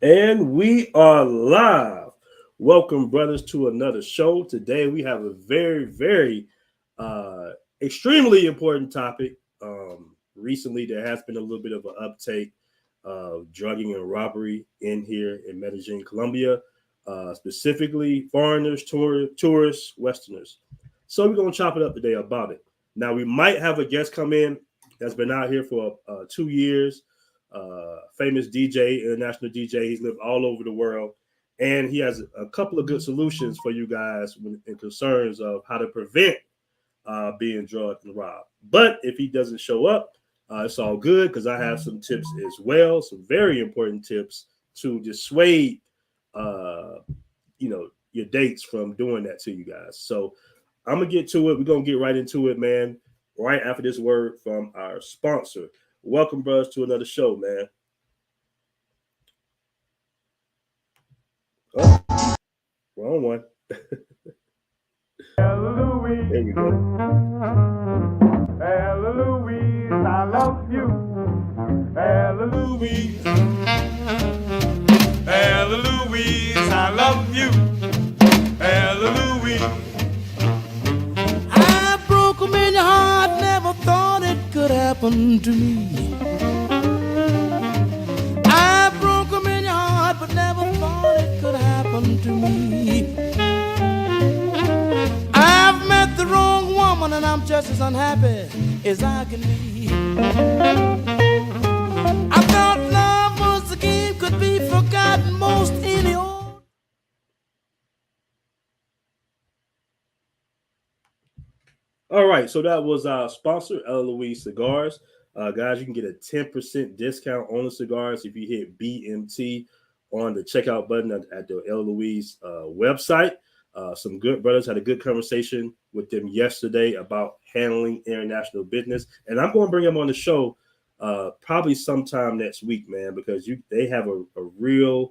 And we are live. Welcome, brothers, to another show. Today we have a very, uh, extremely important topic. Recently, there has been a little bit of an uptake of drugging and robbery in here in Medellin, Colombia, specifically foreigners, tourists, Westerners. So we're going to chop it up today about it. Now, we might have a guest come in that's been out here for 2 years, famous DJ, international DJ. He's lived all over the world, and he has a couple of good solutions for you guys in concerns of how to prevent being drugged and robbed. But if he doesn't show up, it's all good because I have some tips as well, some very important tips to dissuade, uh, your dates from doing that to you guys. So I'm gonna get to it. We're gonna get right into it, man. Right after this word from our sponsor. Welcome, brothers, to another show, man. Oh, wrong one. There we go. Louise, I love you. Louise, Louise, I love you. Louise. I broke a million heart, never thought it could happen to me. I broke a million heart, but never thought it could happen to me. I've met the wrong woman and I'm just as unhappy as I can be. I thought love was a game, could be forgotten most any old. All right, so that was our sponsor, Louise Cigars. Guys, you can get a 10% discount on the cigars if you hit BMT on the checkout button at the Louise website. Some good brothers had a good conversation with them yesterday about handling international business, and I'm going to bring them on the show probably sometime next week, man, because they have a real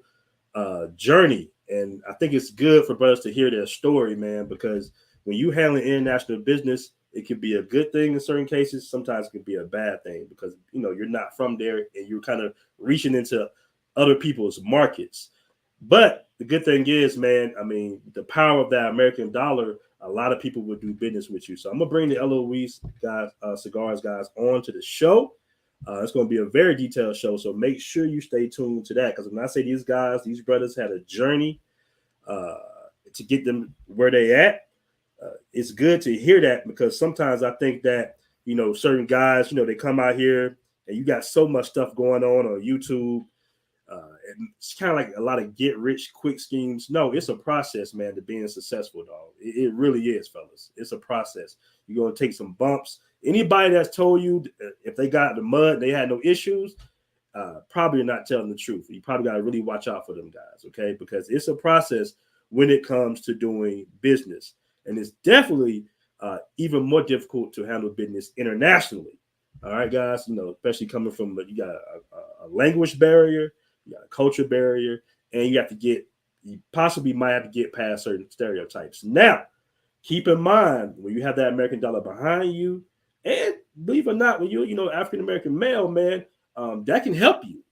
journey, and I think it's good for brothers to hear their story, man, because when you handle international business, it could be a good thing in certain cases. Sometimes it could be a bad thing because you're not from there and you're kind of reaching into other people's markets. But the good thing is, man, I mean, the power of that American dollar, a lot of people would do business with you. So I'm gonna bring the LOE's guys, cigars guys, on to the show. It's going to be a very detailed show, so make sure you stay tuned to that. Because when I say these brothers had a journey uh, to get them where they at, it's good to hear that because sometimes I think that certain guys, they come out here and you got so much stuff going on YouTube. And it's kind of like a lot of get rich quick schemes. No, it's a process, man, to being successful, dog. It really is, fellas. It's a process. You're going to take some bumps. Anybody that's told you if they got in the mud, they had no issues, probably not telling the truth. You probably got to really watch out for them guys, okay? Because it's a process when it comes to doing business. And it's definitely even more difficult to handle business internationally. All right, guys, especially coming from, you got a language barrier, you got a culture barrier, and you possibly might have to get past certain stereotypes. Now, keep in mind when you have that American dollar behind you, and believe it or not, when you're African American male, man, that can help you.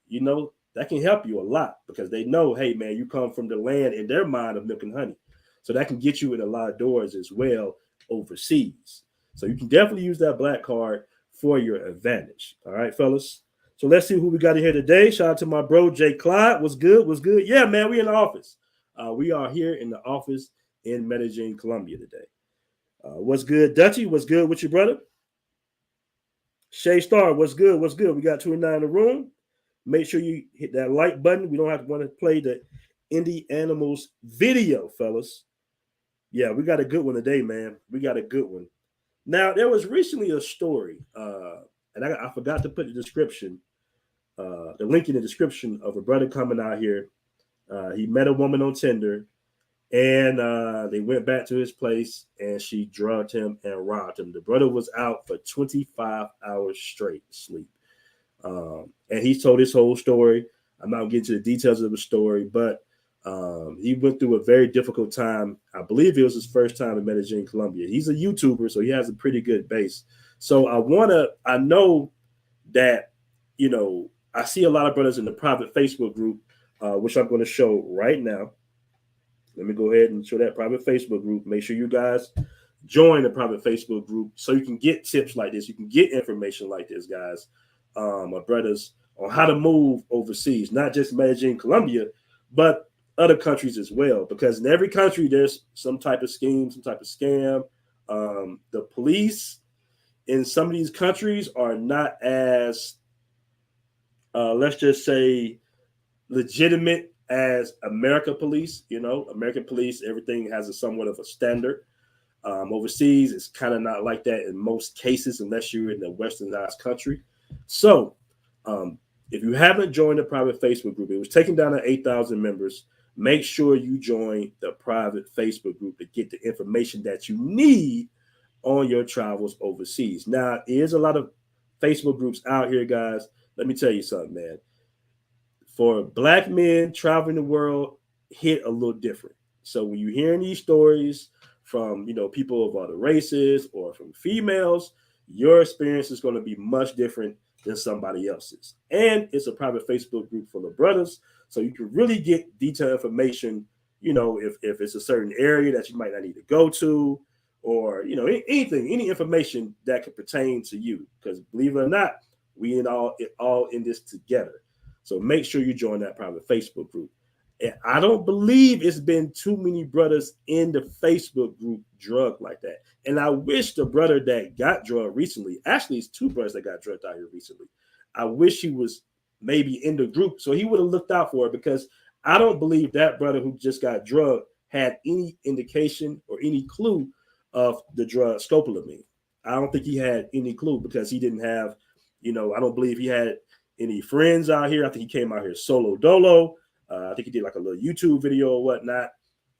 That can help you a lot because they know, hey, man, you come from the land in their mind of milk and honey, so that can get you in a lot of doors as well overseas. So you can definitely use that black card for your advantage. All right, fellas. So let's see who we got in here today. Shout out to my bro, Jay Clyde. What's good? What's good? Yeah, man, we in the office. We are here in the office in Medellin, Colombia today. What's good, Dutchy? What's good with your brother? Shay Star, what's good? What's good? We got 29 in the room. Make sure you hit that like button. We don't have to want to play the Indie Animals video, fellas. Yeah, we got a good one today, man. We got a good one. Now, there was recently a story, and I forgot to put the link in the description of a brother coming out here. He met a woman on Tinder, and they went back to his place, and she drugged him and robbed him. The brother was out for 25 hours straight sleep. And he told his whole story. I'm not getting to the details of the story, but he went through a very difficult time. I believe it was his first time in Medellin, Colombia. He's a YouTuber, so he has a pretty good base. So I know that, I see a lot of brothers in the private Facebook group which I'm going to show right now. Let me go ahead and show that private Facebook group. Make sure you guys join the private Facebook group so you can get tips like this. You can get information like this, guys, my brothers, on how to move overseas, not just Medellin, Colombia, but other countries as well. Because in every country, there's some type of scheme, some type of scam. The police in some of these countries are not as, let's just say, legitimate as American police. American police, everything has a somewhat of a standard. Overseas, it's kind of not like that in most cases, unless you're in a westernized country. So, if you haven't joined the private Facebook group, it was taken down to 8,000 members. Make sure you join the private Facebook group to get the information that you need on your travels overseas. Now, there's a lot of Facebook groups out here, guys. Let me tell you something, man. For black men traveling the world, hit a little different. So when you're hearing these stories from people of other races or from females, your experience is going to be much different than somebody else's. And it's a private Facebook group full of brothers, so you can really get detailed information. If it's a certain area that you might not need to go to, or anything, any information that could pertain to you. Because believe it or not, we all in this together. So make sure you join that private Facebook group. And I don't believe it's been too many brothers in the Facebook group drugged like that. And I wish the brother that got drugged recently, actually it's two brothers that got drugged out here recently, I wish he was maybe in the group so he would have looked out for it, because I don't believe that brother who just got drugged had any indication or any clue of the drug scopolamine. I don't think he had any clue, because he didn't have, I don't believe he had any friends out here. I think he came out here solo dolo. I think he did like a little YouTube video or whatnot,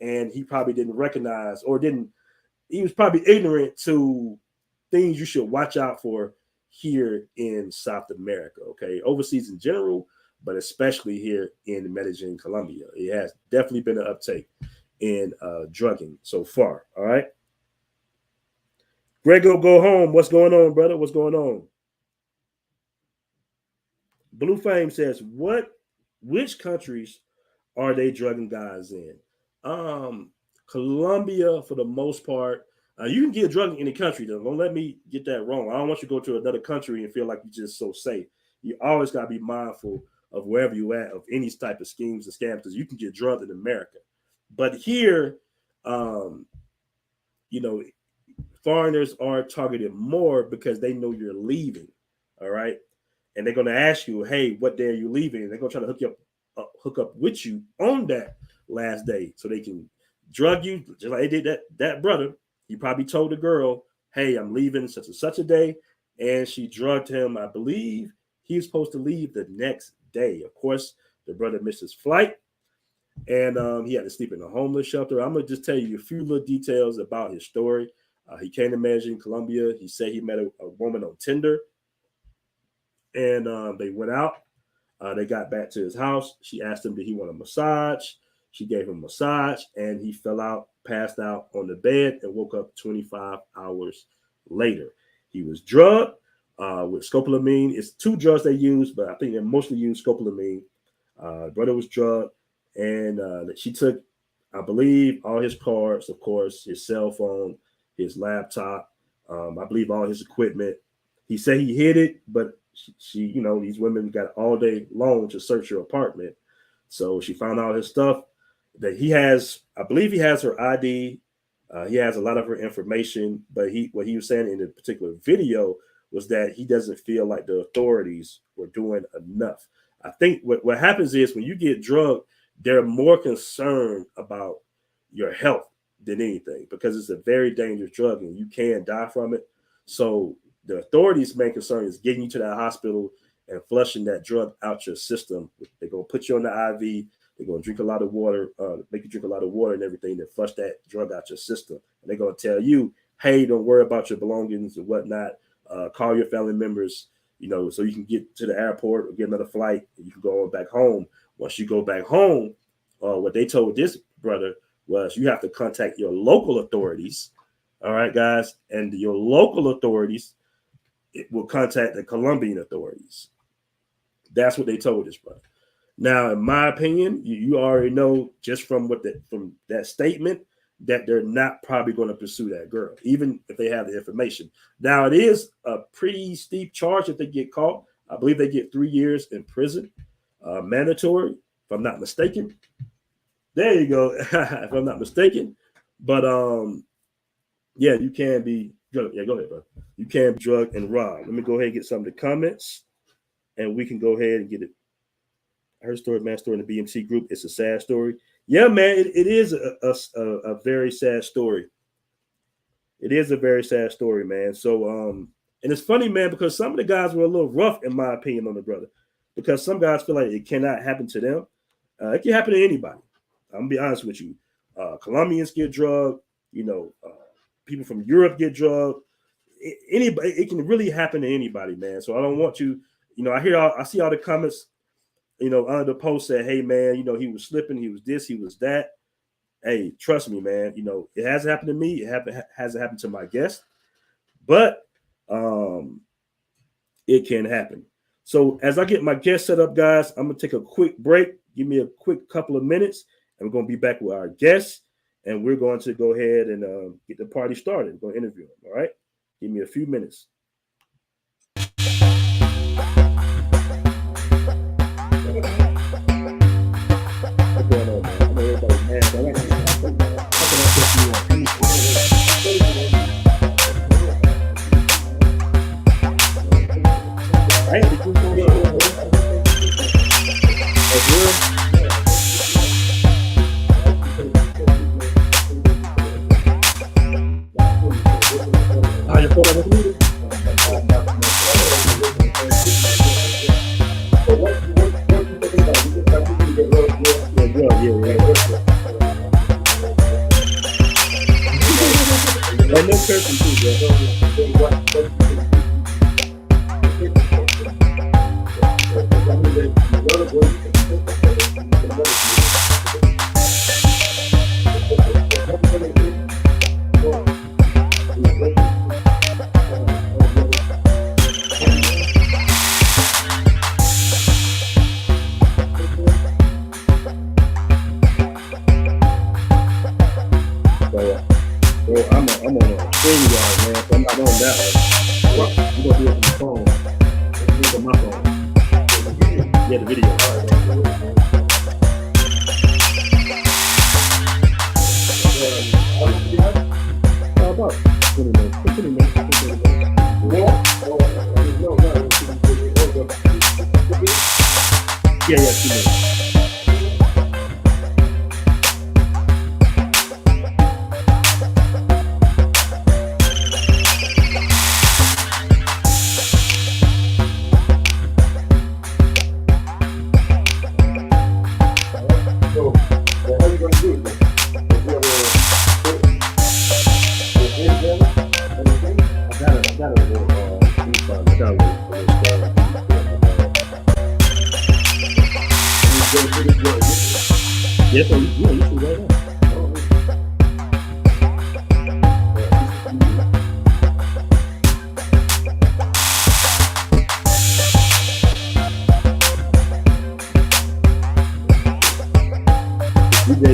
and he probably didn't recognize or didn't. He was probably ignorant to things you should watch out for here in South America. Okay, overseas in general, but especially here in Medellin, Colombia, it has definitely been an uptake in drugging so far. All right, Grego, go home. What's going on, brother? What's going on? Blue Fame says, which countries are they drugging guys in? Colombia, for the most part. You can get drugged in any country, though. Don't let me get that wrong. I don't want you to go to another country and feel like you're just so safe. You always got to be mindful of wherever you at, of any type of schemes and scams, because you can get drugged in America. But here, foreigners are targeted more because they know you're leaving. All right. And they're going to ask you, hey, what day are you leaving? And they're going to try to hook up with you on that last day so they can drug you, just like they did that brother. He probably told the girl, hey, I'm leaving such and such a day. And she drugged him. I believe he was supposed to leave the next day. Of course, the brother missed his flight, and he had to sleep in a homeless shelter. I'm going to just tell you a few little details about his story. He came to Medellin, Colombia. He said he met a woman on Tinder, and they went out. They got back to his house. She asked him, did he want a massage? She gave him a massage, and he fell out, passed out on the bed, and woke up 25 hours later. He was drugged with scopolamine. It's two drugs they use, but I think they mostly use scopolamine. Brother was drugged, and she took, I believe, all his cards, of course, his cell phone, his laptop, I believe all his equipment. He said he hid it, but she, these women got all day long to search her apartment. So she found all his stuff that he has. I believe he has her ID. He has a lot of her information, but what he was saying in a particular video was that he doesn't feel like the authorities were doing enough. I think what happens is when you get drugged, they're more concerned about your health than anything, because it's a very dangerous drug and you can die from it. So the authorities' main concern is getting you to that hospital and flushing that drug out your system. They're going to put you on the IV. They're going to drink a lot of water, make you drink a lot of water and everything, to flush that drug out your system. And they're going to tell you, hey, don't worry about your belongings and whatnot. Call your family members, so you can get to the airport or get another flight and you can go on back home. Once you go back home, what they told this brother was you have to contact your local authorities. All right, guys. And your local authorities will contact the Colombian authorities. That's what they told this brother. Now, in my opinion, you already know just from from that statement that they're not probably going to pursue that girl, even if they have the information. Now, it is a pretty steep charge if they get caught. I believe they get 3 years in prison, mandatory, if I'm not mistaken. There you go, if I'm not mistaken. But yeah, you can be. Yeah, go ahead, bro. You can be drugged and robbed. Let me go ahead and get some of the comments, and we can go ahead and get it. Her story, man, story in the BMC group. It's a sad story. Yeah, man, it is a very sad story. It is a very sad story, man. So, and it's funny, man, because some of the guys were a little rough, in my opinion, on the brother, because some guys feel like it cannot happen to them. It can happen to anybody. I'm gonna be honest with you. Colombians get drugged. You know, people from Europe get drugged. Anybody, it can really happen to anybody, man. So I don't want you. You know, I see all the comments. You know, under the post said, "Hey, man, you know, he was slipping. He was this. He was that." Hey, trust me, man. You know, it hasn't happened to me. It hasn't happened to my guest, but it can happen. So as I get my guest set up, guys, I'm gonna take a quick break. Give me a quick couple of minutes, and we're gonna be back with our guests, and we're going to go ahead and get the party started. We're gonna interview him. All right, give me a few minutes. What's going on, man? I know everybody's mad.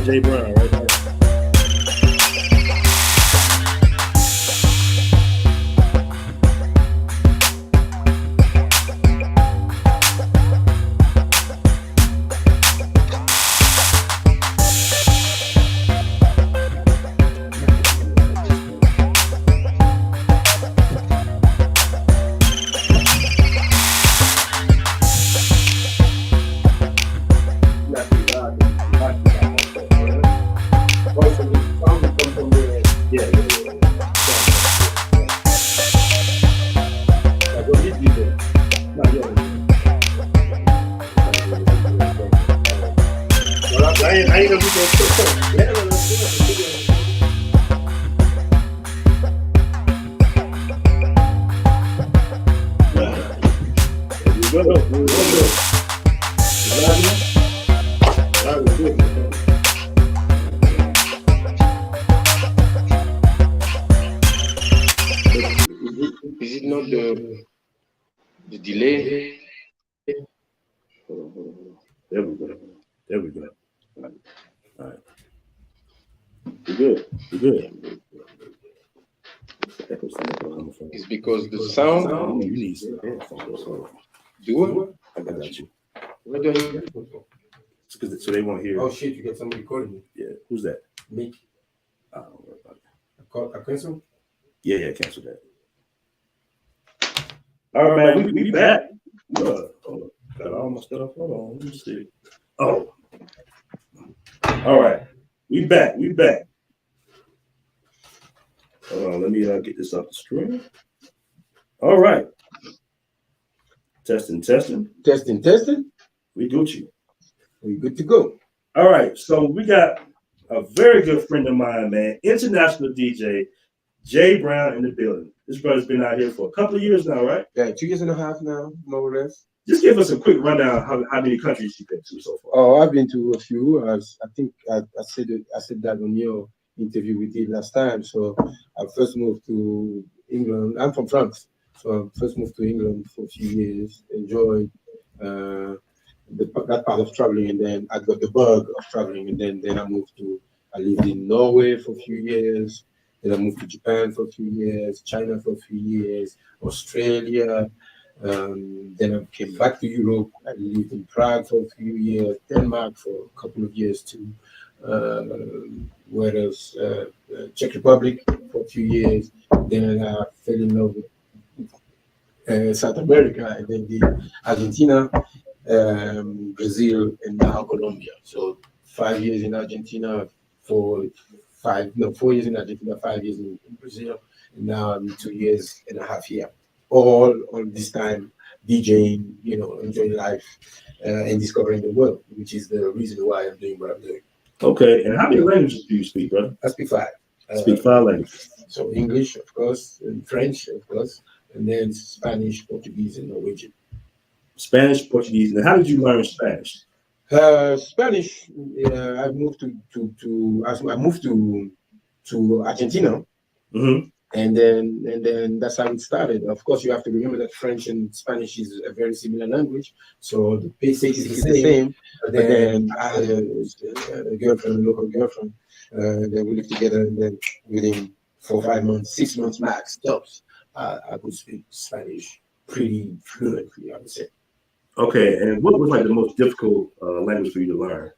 J. Brown, right there. Is it not the delay? Hold on. There we go. There we go. All right. We're good. We're good. It's because the Oh, sound. you need some headphones. So Do I got you. Where do I hear it? So they want to hear. Oh shit! You get somebody calling me. Yeah. Who's that? Nick. I don't worry about it. I cancel. Yeah. Cancel that. All right, man. We back. Got all my stuff. Hold on. Let me see. Oh. All right. We back. Hold on. Let me get this off the screen. All right. Testing. Testing. We Gucci. We good to go. All right. So we got a very good friend of mine, man. International DJ, Jay Brown in the building. This brother's been out here for a couple of years now, right? Yeah, 2.5 years now, more or less. Just give us a quick rundown of how many countries you've been to so far. Oh, I've been to a few. I think I said that on your interview we did last time. So I first moved to England. I'm from France, so I first moved to England for a few years. Enjoyed that part of traveling, and then I got the bug of traveling, and then I lived in Norway for a few years. Then I moved to Japan for a few years, China for a few years, Australia. Then I came back to Europe. I lived in Prague for a few years, Denmark for a couple of years too. Where else? Czech Republic for a few years. Then I fell in love with South America, and then the Argentina, Brazil, and now Colombia. So 5 years in Argentina, 4 years in Argentina, 5 years in Brazil, and now I'm 2.5 years here. All this time DJing, enjoying life and discovering the world, which is the reason why I'm doing what I'm doing. Okay, and how many languages do you speak, brother? I speak 5. Speak 5 languages. So English, of course, and French, of course, and then Spanish, Portuguese, and Norwegian. Spanish, Portuguese. And how did you learn Spanish? Spanish. I moved to Argentina. Mm-hmm. And then that's how it started. Of course, you have to remember that French and Spanish is a very similar language, so the basics is the same. But then I had a girlfriend, a local girlfriend. Then we lived together, and then within 4 or 5 months, 6 months max tops, I could speak Spanish pretty fluently, I would say. Okay, and what was like the most difficult language for you to learn?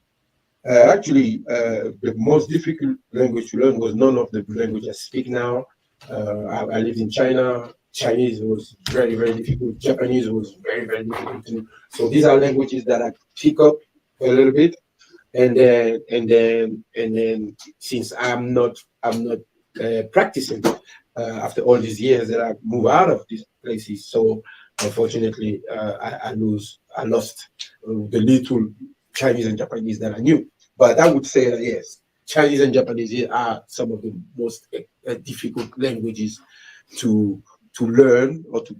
Actually, the most difficult language to learn was none of the language I speak now. I lived in China. Chinese was very, very difficult. Japanese was very, very difficult too. So these are languages that I pick up a little bit, and then since I'm not practicing after all these years that I move out of these places, so unfortunately I lost the little Chinese and Japanese that I knew. But I would say that yes, Chinese and Japanese are some of the most difficult languages to learn or to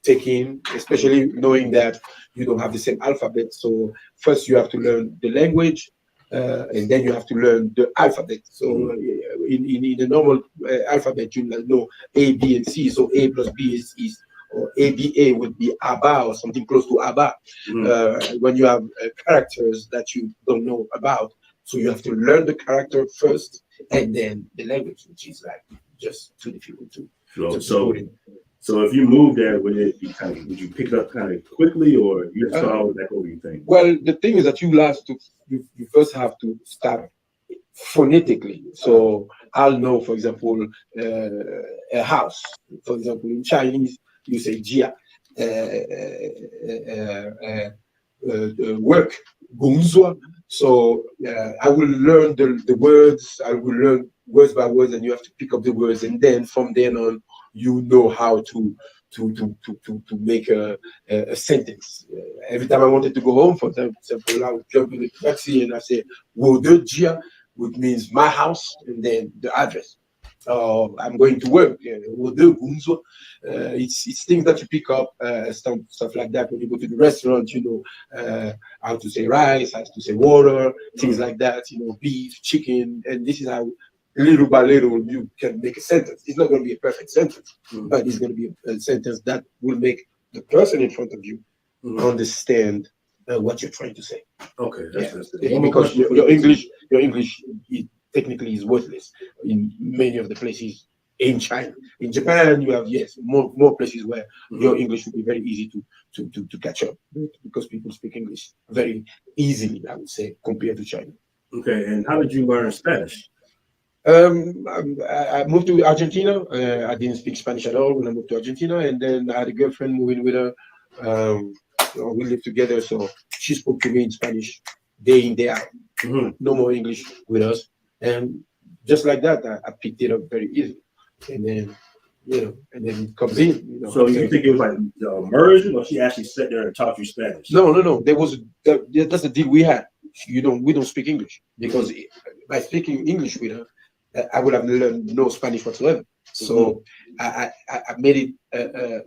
take in, especially knowing that you don't have the same alphabet. So first you have to learn the language, and then you have to learn the alphabet. So in the normal alphabet, you know A, B, and C. So A plus B is or ABA would be ABBA or something close to ABBA. When you have characters that you don't know about, so you have to learn the character first and then the language, which is like just too difficult to put in. So if you moved there, would you pick it up kind of quickly, or you just follow that over you think? Well, the thing is that you first have to start phonetically. So I'll know, for example, a house. For example, in Chinese, you say jia. Work, gongzuo. So I will learn the words. I will learn words by words, and you have to pick up the words, and then from then on, you know how to make a sentence. Every time I wanted to go home, for example, I would jump in the taxi and I say "Wode Jia," which means my house, and then the address. I'm going to work. It's things that you pick up, stuff like that. When you go to the restaurant, you know how to say rice, how to say water, things like that. You know, beef, chicken, and this is how little by little you can make a sentence. It's not going to be a perfect sentence, but it's going to be a sentence that will make the person in front of you understand what you're trying to say. Okay, that's Yeah, one more because question. your English technically is worthless in many of the places in China. In Japan, you have more places where your English will be very easy to catch up because people speak English very easily, I would say, compared to China. Okay, and how did you learn Spanish? I moved to Argentina. I didn't speak Spanish at all when I moved to Argentina, and then I had a girlfriend moving with her. We lived together, so she spoke to me in Spanish day in, day out. No more English with us, and just like that, I picked it up very easily. And then, and then it comes in. So you think it was like immersion, or she actually sat there and taught you Spanish? No. That's the deal we had. We don't speak English because by speaking English with her, I would have learned no Spanish whatsoever. So I made it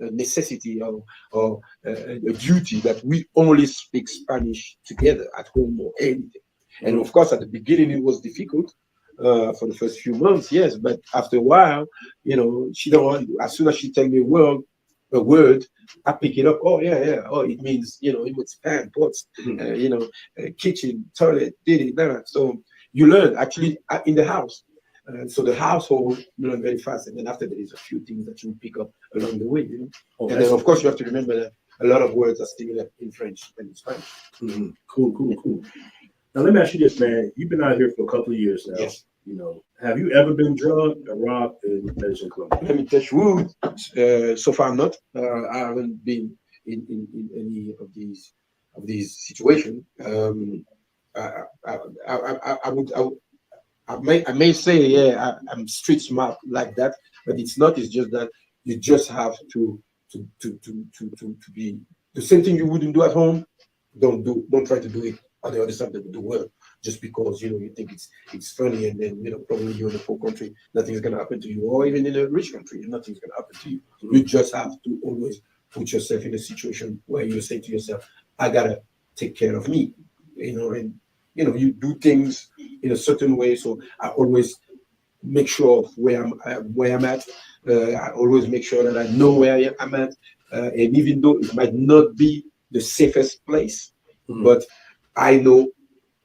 a necessity or a duty that we only speak Spanish together at home or anything. And of course, at the beginning, it was difficult for the first few months, yes. But after a while, she don't want. As soon as she tell me a word, I pick it up. Oh yeah. Oh, it means it means pan, pots, kitchen, toilet, did it. So you learn actually in the house. So the household you learn very fast, and then after there is a few things that you pick up along the way. And then of course you have to remember that a lot of words are still in French and in Spanish. Cool. Now let me ask you this, man. You've been out here for a couple of years now. Yes. Have you ever been drugged or robbed in Medellin, Colombia? Let me touch wood. So far, I'm not. I haven't been in any of these situations. I may say, I'm street smart like that, but it's not. It's just that you just have to be the same thing you wouldn't do at home. Don't try to do it on the other side of the world just because you think it's funny, and then probably you're in a poor country, nothing's gonna happen to you, or even in a rich country, nothing's gonna happen to you. You just have to always put yourself in a situation where you say to yourself, I gotta take care of me, and you do things in a certain way. So I always make sure of where I'm at. I always make sure that I know where I'm at, and even though it might not be the safest place, but I know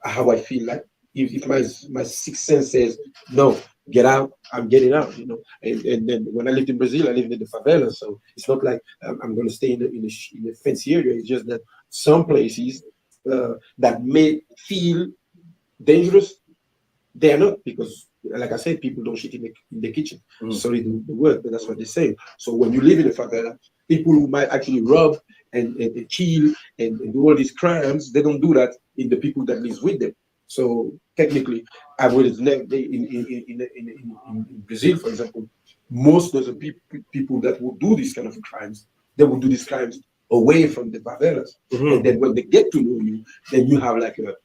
how I feel. Like if my sixth sense says no, get out, I'm getting out. And then when I lived in Brazil, I lived in the favela, so it's not like I'm going to stay in the fancy area. It's just that some places that may feel dangerous, they are not, because like I said, people don't shit in the kitchen. Sorry the word, but that's what they say. So when you live in a favela, people who might actually rob and kill and do all these crimes, they don't do that in the people that lives with them. So technically, I would never in Brazil, for example, most of the people that would do these kind of crimes, they would do these crimes away from the favelas. And then when they get to know you, then you have like a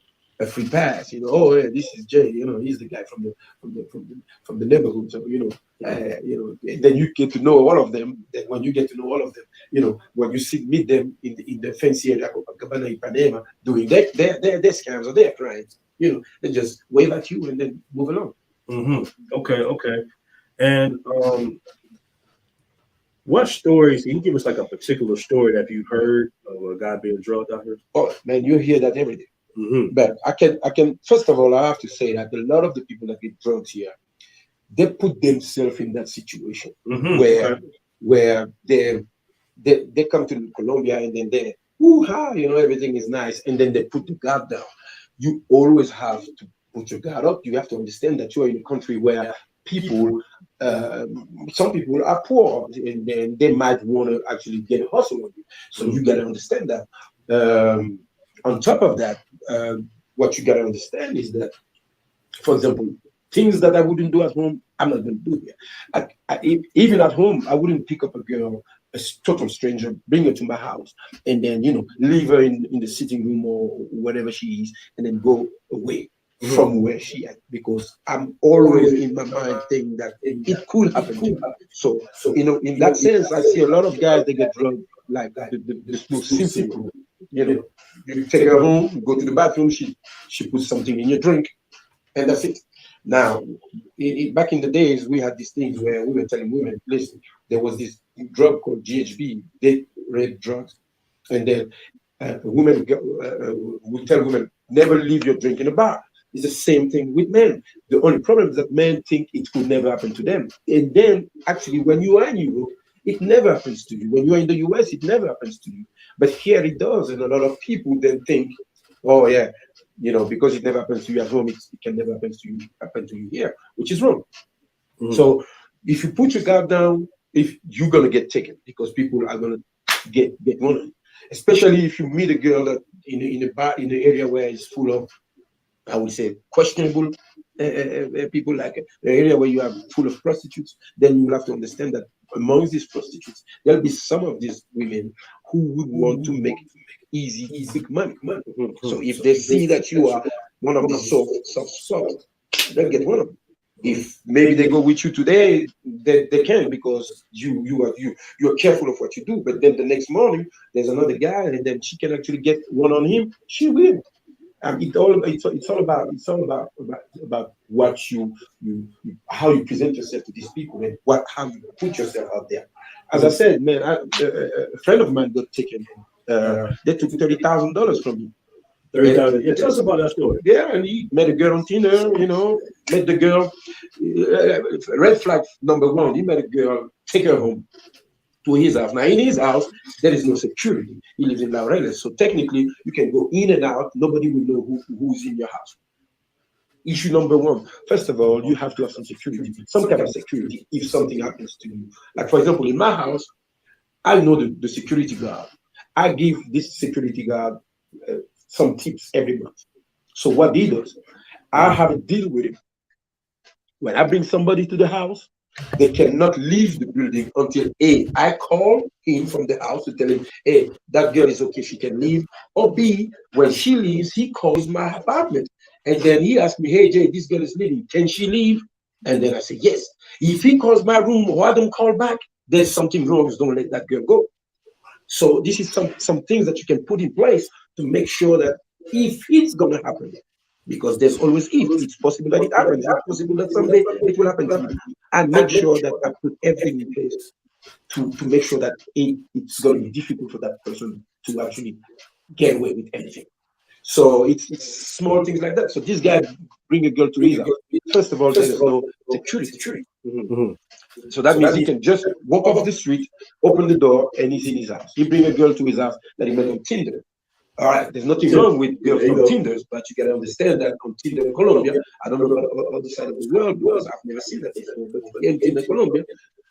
free pass. Oh yeah, this is Jay. He's the guy from the neighborhood. So and then you get to know all of them. Then when you get to know all of them, when you meet them in the fancy area of Copacabana, Ipanema, doing their scams or their crimes, they just wave at you and then move along. Okay. And what stories? Can you give us like a particular story that you've heard of a guy being drugged out here? Oh man, you hear that every day. But I can. First of all, I have to say that a lot of the people that get drugs here, they put themselves in that situation where they come to Colombia and then they everything is nice, and then they put the guard down. You always have to put your guard up. You have to understand that you're in a country where people, some people are poor, and then they might want to actually get a hustle on you. So you got to understand that. On top of that, what you got to understand is that, for example, things that I wouldn't do at home, I'm not going to do here. Even at home, I wouldn't pick up a girl, a total stranger, bring her to my house, and then, leave her in the sitting room or wherever she is, and then go away from where she at, because I'm always in my mind thinking that it could happen to me. So in that sense, I see a lot of guys, they get drugged like the most simple. You take her home, go to the bathroom, she puts something in your drink, and that's it. Now, back in the days, we had these things where we were telling women, listen, there was this drug called GHB, date rape drugs, and then women will tell women, never leave your drink in a bar. It's the same thing with men. The only problem is that men think it could never happen to them. And then, actually, when you are in Europe, it never happens to you. When you are in the US, it never happens to you. But here it does. And a lot of people then think, oh, yeah, because it never happens to you at home, it can never happen to you here, which is wrong. Mm-hmm. So if you put your guard down, if you're going to get taken, because people are going to get one. Especially if you meet a girl that in a bar, in an area where it's full of, I would say, questionable people, like an area where you are full of prostitutes, then you have to understand that amongst these prostitutes, there'll be some of these women who would want to make easy, quick money. Mm-hmm. So if they see that you are one of these soft spots, they'll get one of them. If maybe they go with you today, they can, because you're careful of what you do. But then the next morning, there's another guy, and then she can actually get one on him. She will. It's all about what you how you present yourself to these people, and how you put yourself out there. As I said, man, a friend of mine got taken. They took $30,000 from him. 30,000. Yeah, tell us about that story. Yeah, and he met a girl on Tinder. Met the girl. Red flag number one. He met a girl, take her home to his house. Now, in his house, there is no security. He lives in Laureles, so technically, you can go in and out. Nobody will know who's in your house. Issue number one. First of all, you have to have some security, some kind of security if something happens to you. Like, for example, in my house, I know the security guard. I give this security guard some tips every month. So what he does, I have a deal with him. When I bring somebody to the house, they cannot leave the building until A, I call him from the house to tell him, hey, that girl is okay, she can leave. Or B, when she leaves, he calls my apartment. And then he asks me, hey, Jay, this girl is leaving. Can she leave? And then I say, yes. If he calls my room or I don't call back, there's something wrong. Don't let that girl go. So this is some things that you can put in place to make sure that if it's going to happen, because there's always if, it's possible that it happens, it's possible that someday it will happen to you. I make sure that I put everything in place to make sure that it's going to be difficult for that person to actually get away with anything. So it's small things like that. So this guy bring a girl to his house. First of all, there's no security. Mm-hmm. So that means he can just walk off the street, open the door, and he's in his house. He bring a girl to his house that he met on Tinder. All right, there's nothing wrong with girls on Tinder, but you gotta understand that on Tinder in Colombia, I don't know about the other side of the world because I've never seen that before, but in Tinder, Colombia,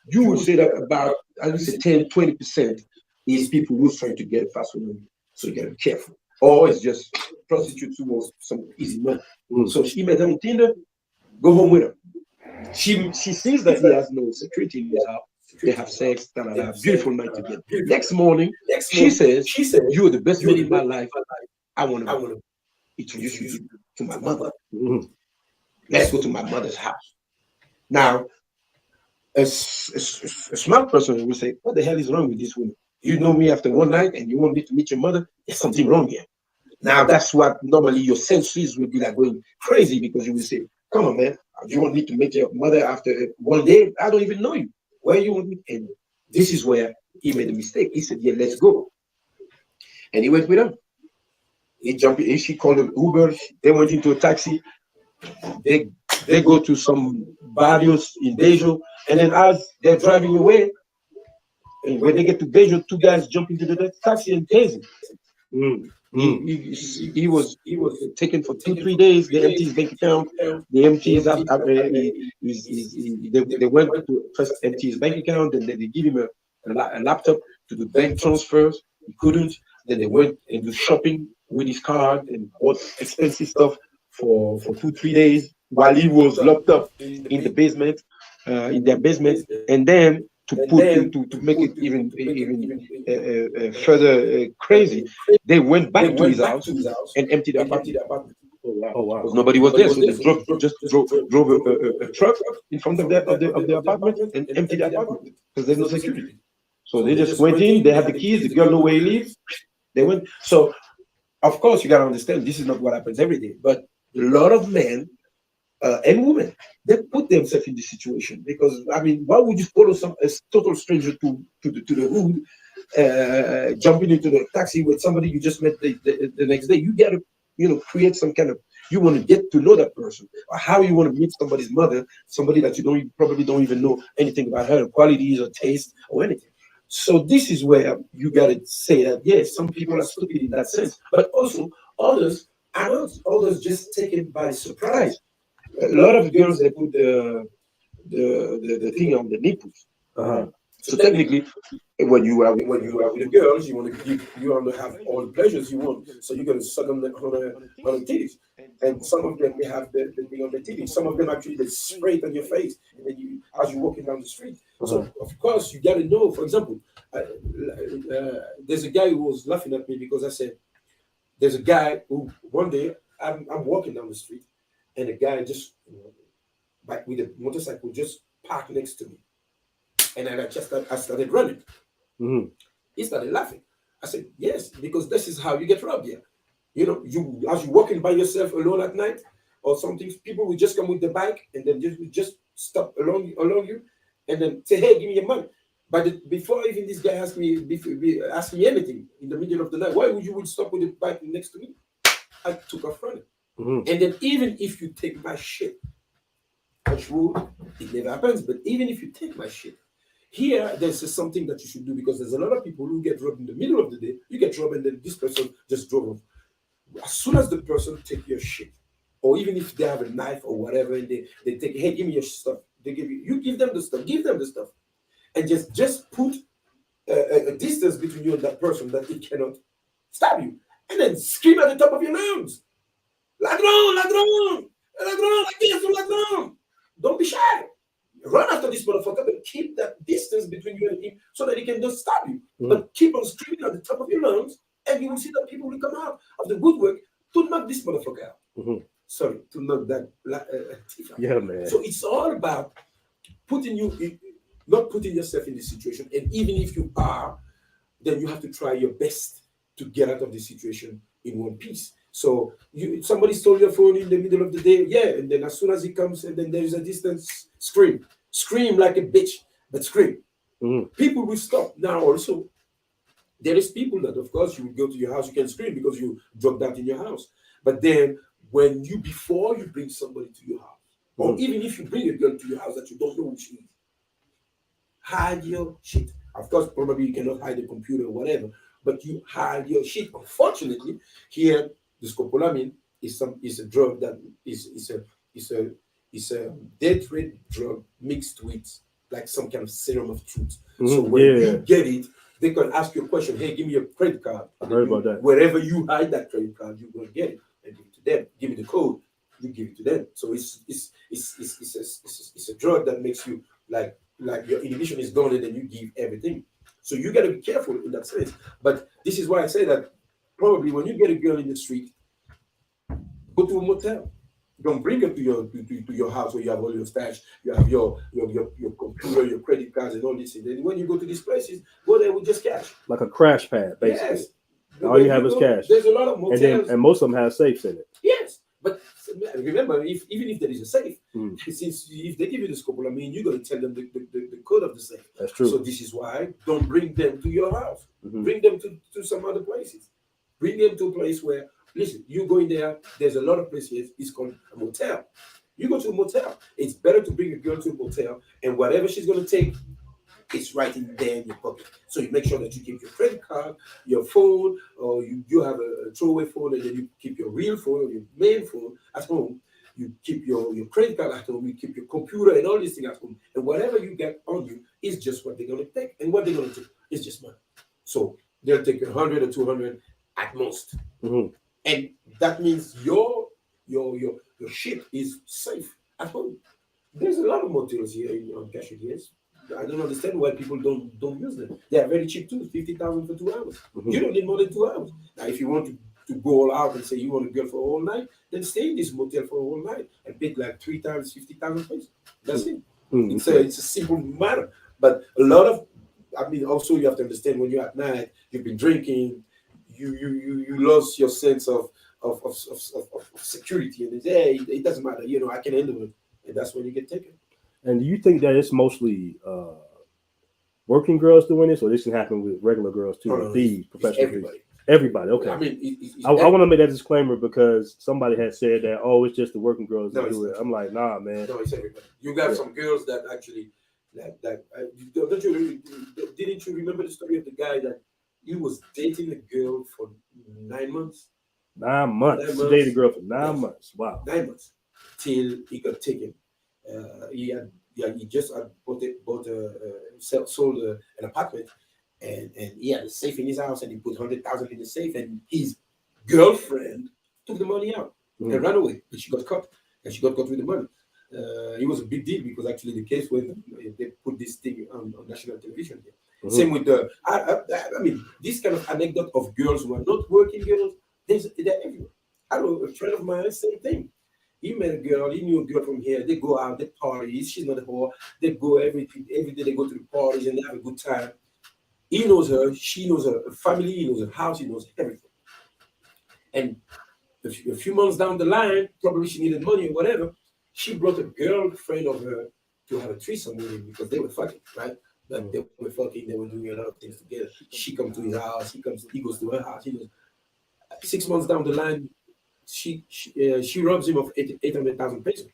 you would say that about, I would say 10-20% is people who's trying to get fast money. So you gotta be careful. Or it's just prostitutes who want some easy money. So she met him on Tinder, go home with her. She sees that he has no security in his house. They have sex, beautiful night together. Next morning, she says, "You're the best man in my life. I want to introduce you to my mother. Let's go to my mother's house." Now, a smart person will say, "What the hell is wrong with this woman? You know me after one night, and you want me to meet your mother? There's something wrong here." Now, that's what normally your senses will be like going crazy, because you will say, "Come on, man, you want me to meet your mother after one day? I don't even know you. Where you want me?" And this is where he made a mistake. He said, "Yeah, let's go." And he went with her. He jumped in. She called an Uber. They went into a taxi. They go to some barrios in Bejo. And then as they're driving away, and when they get to Bejo, two guys jump into the taxi and tase him. He was taken for 2-3 days. They empty his bank account. They empty his they went to first empty his bank account, and then they give him a laptop to do bank transfers. He couldn't. Then they went and do shopping with his card and bought expensive stuff for 2-3 days while he was locked up in the basement, in their basement, and then to make it even further crazy, they went back to his house and emptied the apartment. Oh wow! Because nobody was there, so they drove a truck in front of the apartment and emptied the apartment because there's no security. So they just went in. They had the keys. The girl know where he lives. They went. So of course you gotta understand this is not what happens every day, but a lot of men and women, they put themselves in this situation because, I mean, why would you follow a total stranger to the hood jumping into the taxi with somebody you just met the next day. You got to, create some kind of, you want to get to know that person, or how you want to meet somebody's mother, somebody that probably don't even know anything about her qualities or taste or anything. So this is where you got to say that, yes, some people are stupid in that sense, but also others are not. Others just take it by surprise. A lot of girls, they put the thing on the nipples. So technically, when you are with the girls, you want to have all the pleasures you want. So you're gonna suck on the titties, and some of them they have the thing on the titties. Some of them actually they spray it on your face, and then as you're walking down the street. So of course you got to know. For example, there's a guy who was laughing at me because I said there's a guy who one day I'm walking down the street, and a guy just back with a motorcycle just parked next to me. And then I started running. Mm-hmm. He started laughing. I said, yes, because this is how you get robbed here. You as you're walking by yourself alone at night or something, people will just come with the bike and then just stop along you and then say, hey, give me your money. But before even this guy asked me anything in the middle of the night, why would you stop with the bike next to me? I took off running. Mm-hmm. And then even if you take my shit, touch wood, it never happens, but even if you take my shit, here, there's something that you should do because there's a lot of people who get robbed in the middle of the day. You get robbed and then this person just drove off. As soon as the person take your shit, or even if they have a knife or whatever, and they take, hey, give me your stuff. They you give them the stuff, and just put a distance between you and that person that it cannot stab you, and then scream at the top of your lungs, ladrón, ladrón, ladrón, aquí es un ladrón. Don't be shy. Run after this motherfucker, but keep that distance between you and him so that he can just stab you. Mm-hmm. But keep on screaming at the top of your lungs, and you will see that people will come out of the woodwork to knock this motherfucker out. Mm-hmm. Sorry, to knock that thief out. Yeah, man. So it's all about not putting yourself in this situation. And even if you are, then you have to try your best to get out of the situation in one piece. So somebody stole your phone in the middle of the day, yeah, and then as soon as he comes and then there is a distance, scream like a bitch, but scream. Mm-hmm. People will stop. Now also, there is people that of course you will go to your house, you can scream because you dropped out in your house. But then before you bring somebody to your house, or even if you bring a girl to your house that you don't know who she is, hide your shit. Of course, probably you cannot hide the computer or whatever, but you hide your shit. Unfortunately, here the scopolamine is a drug that is a death rate drug mixed with like some kind of serum of truth. Mm-hmm. So when you get it, they can ask you a question. Hey, give me your credit card. I heard about that. Wherever you hide that credit card, you're gonna get it and give it to them. Give me the code. You give it to them. So it's a drug that makes you like your inhibition is gone and then you give everything. So you got to be careful in that sense. But this is why I say that probably when you get a girl in the street, go to a motel. Don't bring her to your house where you have all your stash, you have your computer, your credit cards, and all this. And then when you go to these places, go there with just cash. Like a crash pad, basically. Yes. All you have is cash. There's a lot of motels. And most of them have safes in it. Yes. But remember, even if there is a safe, since if they give you the scopolamine, you're going to tell them the code of the safe. That's true. So this is why don't bring them to your house. Mm-hmm. Bring them to some other places. Bring them to a place where, listen, you go in there, there's a lot of places, it's called a motel. You go to a motel. It's better to bring a girl to a motel, and whatever she's going to take, it's right in there in your pocket. So you make sure that you keep your credit card, your phone, or you have a throwaway phone, and then you keep your real phone or your main phone at home. You keep your credit card at home, you keep your computer and all these things at home. And whatever you get on you is just what they're going to take. And what they're going to take is just money. So they'll take 100 or 200 at most. Mm-hmm. And that means your shit is safe at home. There's a lot of motels here on Cashiers. I don't understand why people don't use them. They are very cheap too, 50,000 for 2 hours. Mm-hmm. You don't need more than 2 hours. Now, if you want to go all out and say you want a girl for a whole night, then stay in this motel for a whole night and pay like 3 times 50,000 pesos. That's it. Mm-hmm. It's a simple matter. But a lot of, also you have to understand when you're at night, you've been drinking, you lost your sense of security, and hey, it doesn't matter. I can handle it, and that's when you get taken. And do you think that it's mostly working girls doing this, or this can happen with regular girls too, No, thieves, it's professional everybody. thieves? Everybody. Okay. I mean, I want to make that disclaimer because somebody had said that, oh, it's just the working girls that No, do it's it. I'm like, nah, man. no, it's everybody. You got Yeah. some girls that actually don't you didn't you remember the story of the guy that he was dating a girl for 9 months? 9 months. 9 She months. dated a girl for 9 Yes. months. Wow. 9 months till he got taken. He just had sold an apartment, and he had a safe in his house, and he put 100,000 in the safe, and his girlfriend took the money out Mhm. and ran away, but she got caught, and she got caught with the money. It was a big deal because actually the case went, they put this thing on national television here. Mhm. Same with I mean, this kind of anecdote of girls who are not working girls, they're everywhere. I know a friend of mine, same thing. He met a girl, he knew a girl from here. They go out, they party. She's not a whore. They go every day. They go to the parties and they have a good time. He knows her. She knows her family. He knows her house. He knows everything. And a few months down the line, probably she needed money or whatever. She brought a girlfriend of her to have a threesome with him because they were fucking, right? Like they were fucking. They were doing a lot of things together. She comes to his house. He goes to her house. He goes. 6 months down the line, she robs him of 800,000 pesos.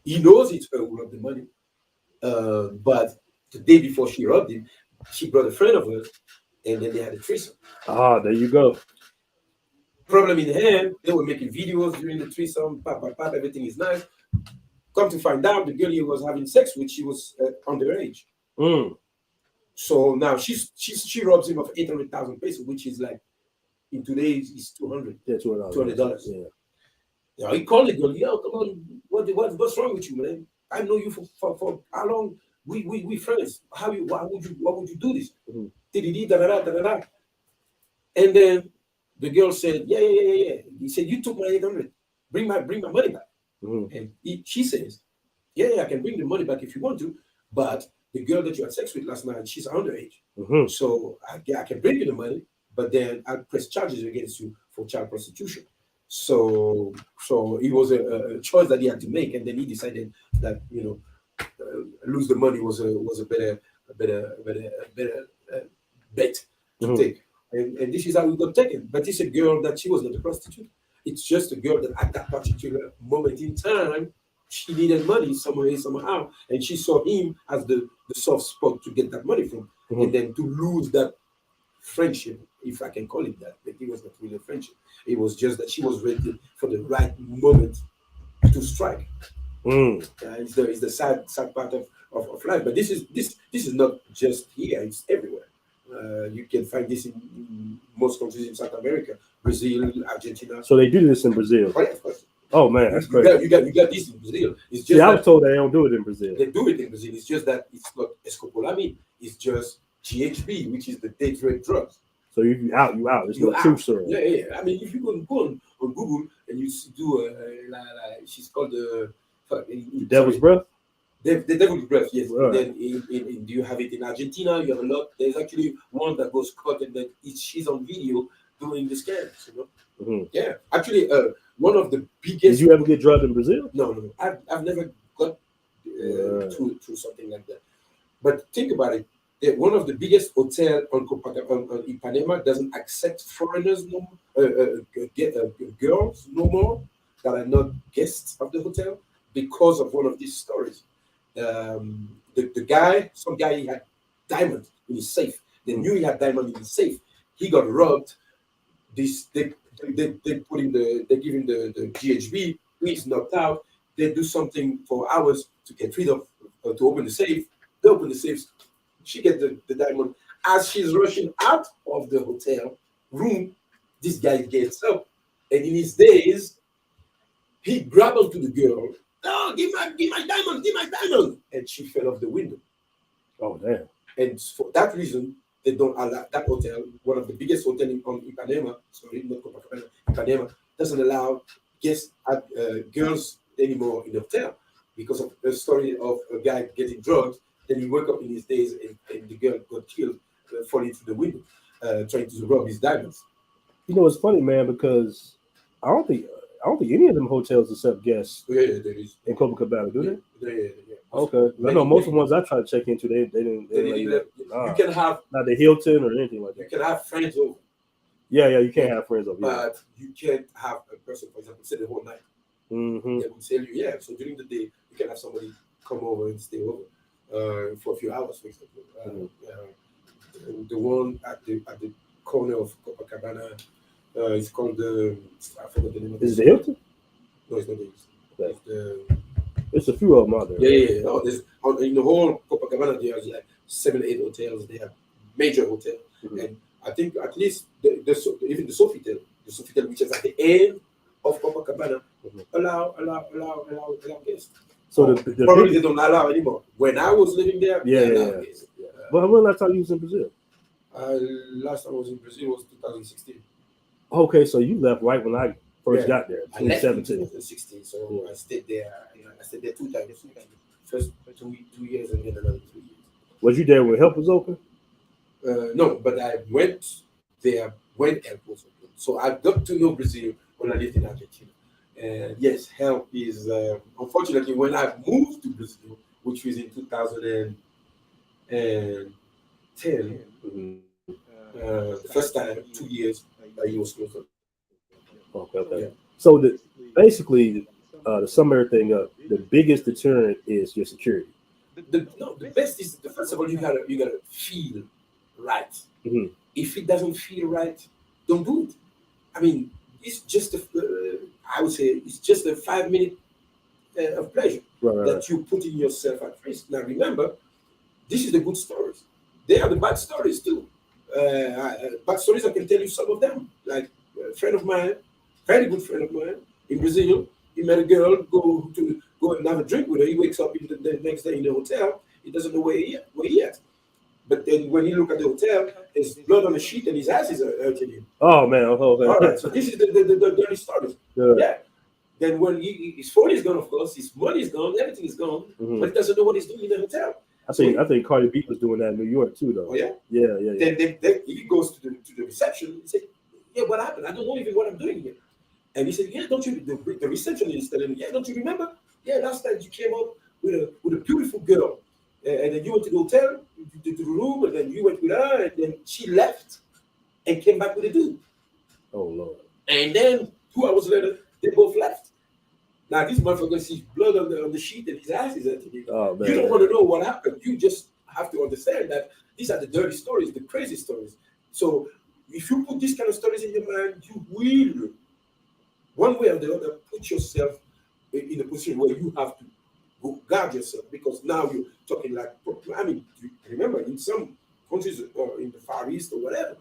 He knows it's her who robbed the money. But the day before she robbed him, she brought a friend of hers, and then they had a threesome. Ah, there you go. Problem in hand, they were making videos during the threesome. Everything is nice. Come to find out, the girl he was having sex with, she was underage. Mm. So now she robs him of 800,000 pesos, which is like in today's is 200. Yeah, $200. $200. Yeah. You know, he called the girl. Yo, come on, what's wrong with you, man? I know you for how long? We friends. Why would you do this? Mhm. Da da da da da. And then the girl said, yeah. He said, you took my 800. Bring my money back. Mhm. And she says, yeah, I can bring the money back if you want to, but the girl that you had sex with last night, she's underage. Mhm. So I can bring you the money, but then I'll press charges against you for child prostitution. So it was a choice that he had to make, and then he decided that lose the money was a better bet to Mhm. take, and this is how we got taken. But it's a girl that she was not a prostitute. It's just a girl that at that particular moment in time she needed money somehow, and she saw him as the soft spot to get that money from, Mhm. and then to lose that friendship, if I can call it that. But it was not really a friendship. It was just that she was ready for the right moment to strike. Mm. It's the sad part of life. But this is not just here; it's everywhere. You can find this in most countries in South America, Brazil, Argentina. So they do this in Brazil. Oh, yeah, of course. Oh man, that's You crazy. got this in Brazil. It's just See, I was that told they don't do it in Brazil. they do it in Brazil. It's just that it's not escopolamine. It's just GHB, which is the date rate drugs. So you out. There's no You truth out. serum. Yeah. I mean, if you go on Google and you do she's called the Devil's breath. The devil's breath, yes. Right. And then do you have it in Argentina? You have a lot. There's actually one that goes caught and then she's on video doing the scans. Mhm. Yeah, actually, one of the biggest. Did you ever get drugged in Brazil? No. I've never got Right. through something like that. But think about it. One of the biggest hotel on Ipanema doesn't accept foreigners no more, girls no more that are not guests of the hotel because of one of these stories. Some guy, he had diamond in his safe. They knew he had diamond in his safe. He got robbed. They put him they give him the GHB. He's knocked out. They do something for hours to get rid of to open the safe. They open the safe. She gets the diamond. As she's rushing out of the hotel room, this guy gets up, and in his days, he grabbed onto the girl. Oh, give my diamond, and she fell off the window. Oh damn. And for that reason, they don't allow that hotel, one of the biggest hotels on Ipanema, sorry, not Copacabana, Ipanema, doesn't allow guests girls anymore in the hotel because of the story of a guy getting drugged. Then he woke up in his days and the girl got killed, falling through the window, trying to rob his diamonds. You know, it's funny, man, because I don't think I don't think any of them hotels accept guests Yeah, there is. in Copacabana, do they? Yeah. Okay. I know most of the ones I tried to check into, they didn't They let you didn't in. let- You can have Not the Hilton or anything like you that. can have friends over, Yeah, you can't have friends over here. but you can't have a person, for example, stay the whole night. Mm-hmm. They will tell you, yeah. So during the day, you can have somebody come over and stay over for a few hours, for example. The one at the corner of Copacabana is called the I forgot the name of Is it the the Hilton? No, it's not the Hilton. Okay. It's the There's a few of them out there. yeah. No, there's in the whole Copacabana there's like 7, 8 hotels. They have major hotels, Mhm. and I think at least even the Sofitel, which is at the end of Copacabana, Mhm. allow guests. So Probably big, they don't allow anymore. When I was living there, yeah, they yeah, allowed yeah. guests. But when last time you was in Brazil? Last time I was in Brazil was 2016. Okay, so you left right when I first Yeah. got there, I left in 2017. 2016, so Yeah. I stayed there. I stayed there 2 times. First 2 years and then another 2 years. Was you there when help was open? No, but I went there when help was open. So I got to know Brazil when I lived in Argentina. And yes, help is unfortunately when I moved to Brazil, which was in 2010, Mm-hmm. the first time 2 years, it was closed up. Okay. Yeah. So basically, to sum everything up, the biggest deterrent is your security. The best is first of all you gotta feel right. Mhm. If it doesn't feel right, don't do it. I mean, it's just I would say it's just a 5 minute of pleasure Right. that you putting yourself at risk. Now remember, this is the good stories. They are the bad stories too. Bad stories, I can tell you some of them. Like a friend of mine, very good friend of mine in Brazil, he met a girl, go and have a drink with her. He wakes up the next day in the hotel. He doesn't know where he at. But then when he look at the hotel, there's blood on the sheet and his ass is hurting him. Oh man. Okay. All right, so this is the dirty stories. Good. Yeah. Then when his phone is gone, of course, his money is gone, everything is gone, Mhm. but he doesn't know what he's doing in the hotel. I think Cardi B was doing that in New York too, though. Oh yeah. Yeah. Then he goes to the reception. He said, "Yeah, what happened? I don't know even what I'm doing here." And he said, "Yeah, don't you?" The receptionist is telling me, "Yeah, don't you remember? Yeah, last night you came up with a beautiful girl, and then you went to the hotel, to the room, and then you went with her, and then she left and came back with a dude. Oh Lord. And then 2 hours later, they both left. Now this motherfucker sees blood on the sheet and his ass is empty. Oh man. You don't want to know what happened. You just have to understand that these are the dirty stories, the crazy stories. So if you put these kind of stories in your mind, you will, one way or the other, put yourself in a position where you have to go guard yourself because now you're talking like, I mean, remember in some countries or in the Far East or whatever,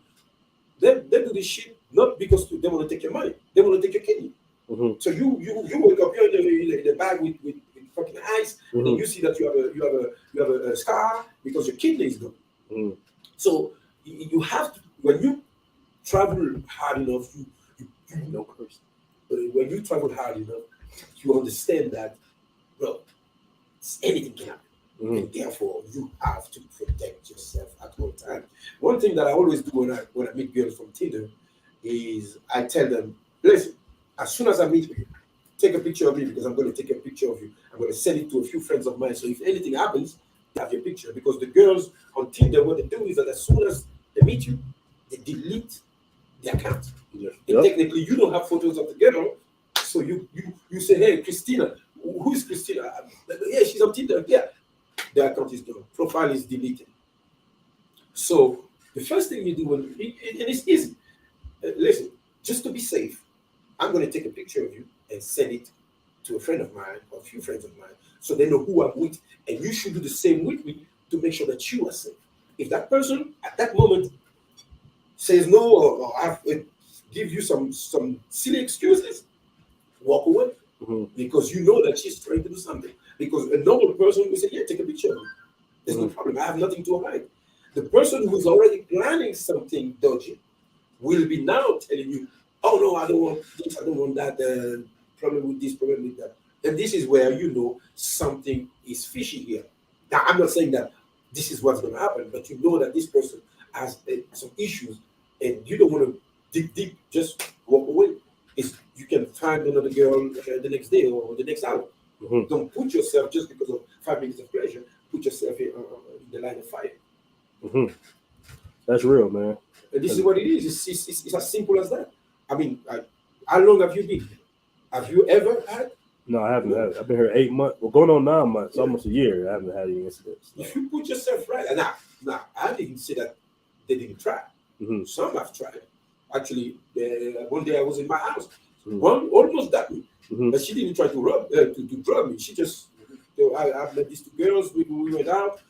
they do this shit not because they want to take your money, they want to take your kidney. Mm-hmm. So you wake up here in the bag with fucking ice, and then Mm-hmm. you see that you have a scar because your kidney is gone. Mm-hmm. So you have to, when you travel hard enough, you No curse. when you travel hard enough, you understand that, bro, anything can happen. Mm-hmm. And therefore, you have to protect yourself at all times. One thing that I always do when I meet girls from Tinder is I tell them, listen, as soon as I meet you, take a picture of me because I'm going to take a picture of you. I'm going to send it to a few friends of mine. So if anything happens, they have your picture. Because the girls on Tinder, what they do is that as soon as they meet you, they delete the account. Yeah. And technically, you don't have photos of the girl. So you say, hey, Christina, who is Christina? Yeah, she's on Tinder. Yeah. The account is gone. Profile is deleted. So the first thing you do, and it's easy. Listen, just to be safe, I'm going to take a picture of you and send it to a friend of mine or a few friends of mine so they know who I'm with. And you should do the same with me to make sure that you are safe. If that person at that moment says no or give you some silly excuses, walk away. Mm-hmm. Because you know that she's trying to do something. Because a normal person will say, yeah, take a picture of me. There's no problem. I have nothing to hide. The person who's already planning something dodgy will be now telling you, oh no, I don't want this, I don't want that, problem with this, problem with that. And this is where you know something is fishy here. Now, I'm not saying that this is what's going to happen, but you know that this person has some issues and you don't want to dig deep, just walk away. is you can find another girl the next day or the next hour. Mhm. Don't put yourself just because of 5 minutes of pleasure. Put yourself in the line of fire. Mhm. That's real, man. And this is what it is. It's as simple as that. I mean, how long have you been? Have you ever had? No, I haven't had it. I've been here 8 months. Well, going on 9 months, Yeah. almost a year. I haven't had any incidents. If you put yourself right, and now I didn't say that they didn't try. Mm-hmm. Some have tried. Actually, one day I was in my house. Mhm. One almost got me, Mhm. but she didn't try to to drug me. She just, I met these two girls. We went out.